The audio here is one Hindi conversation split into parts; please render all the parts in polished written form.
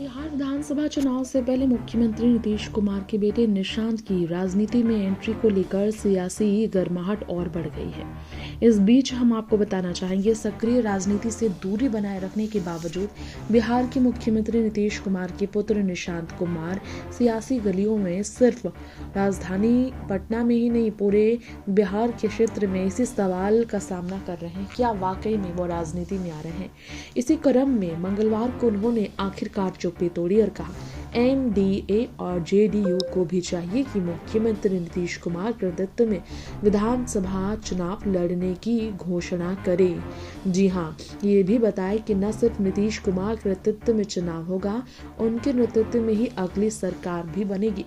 बिहार विधानसभा चुनाव से पहले मुख्यमंत्री नीतीश कुमार के बेटे निशांत की राजनीति में एंट्री को लेकर सियासी गर्माहट और बढ़ गई है। इस बीच हम आपको बताना चाहेंगे, सक्रिय राजनीति से दूरी बनाए रखने के बावजूद बिहार के मुख्यमंत्री नीतीश कुमार के पुत्र निशांत कुमार सियासी गलियों में सिर्फ राजधानी पटना में ही नहीं, पूरे बिहार के क्षेत्र में इसी सवाल का सामना कर रहे हैं, क्या वाकई में वो राजनीति में आ रहे हैं। इसी क्रम में मंगलवार को उन्होंने आखिरकार चुप्पी तोड़ी और कहा, एनडीए और जेडीयू को भी चाहिए कि मुख्यमंत्री नीतीश कुमार के नेतृत्व में विधानसभा चुनाव लड़ने की घोषणा करे। जी हाँ, ये भी बताए कि न सिर्फ नीतीश कुमार के नेतृत्व में चुनाव होगा, उनके नेतृत्व में ही अगली सरकार भी बनेगी।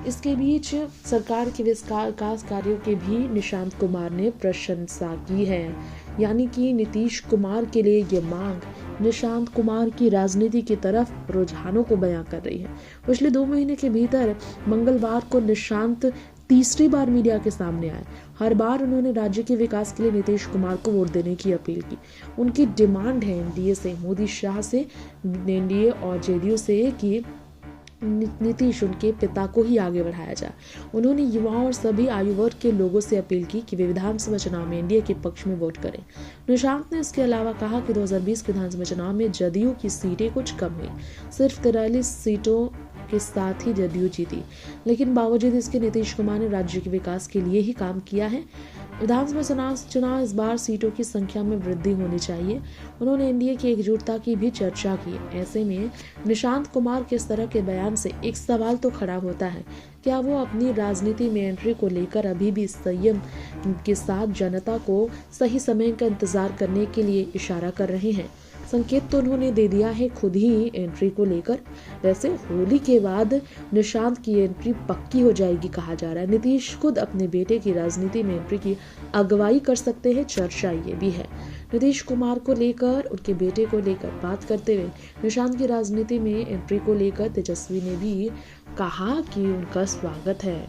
इसके बीच सरकार के विकास कार्यों की भी निशांत कुमार ने प्रशंसा की है। यानी कि नीतीश कुमार के लिए ये मांग निशांत कुमार की राजनीति की तरफ रुझानों को बयां कर रही है। पिछले 2 महीने के भीतर मंगलवार को निशांत तीसरी बार मीडिया के सामने आए। हर बार उन्होंने राज्य के विकास के लिए नीतीश कुमार को वोट देने की अपील की। उनकी डिमांड है एनडीए से, मोदी शाह से, एनडीए और जेडीयू से कि नीतीश उनके पिता को ही आगे बढ़ाया जाए। उन्होंने युवाओं और सभी आयु वर्ग के लोगों से अपील की कि वे विधानसभा चुनाव में एनडीए के पक्ष में वोट करें। निशांत ने इसके अलावा कहा कि 2020 विधानसभा चुनाव में जदयू की सीटें कुछ कम हुई, सिर्फ 43 सीटों के साथ ही जदयू जीती, लेकिन बावजूद इसके नीतीश कुमार ने राज्य के विकास के लिए ही काम किया है। विधानसभा चुनाव इस बार सीटों की संख्या में वृद्धि होनी चाहिए। उन्होंने एनडीए की एकजुटता की भी चर्चा की। ऐसे में निशांत कुमार के इस तरह के बयान से एक सवाल तो खड़ा होता है, क्या वो अपनी राजनीति में एंट्री को लेकर अभी भी संयम के साथ जनता को सही समय का इंतजार करने के लिए इशारा कर रहे हैं। संकेत तो उन्होंने दे दिया है खुद ही एंट्री को लेकर। वैसे होली के बाद निशांत की एंट्री पक्की हो जाएगी कहा जा रहा है। नीतीश खुद अपने बेटे की राजनीति में एंट्री की अगुवाई कर सकते हैं, चर्चा ये भी है। नीतीश कुमार को लेकर, उनके बेटे को लेकर बात करते हुए निशांत की राजनीति में एंट्री को लेकर तेजस्वी ने भी कहा कि उनका स्वागत है।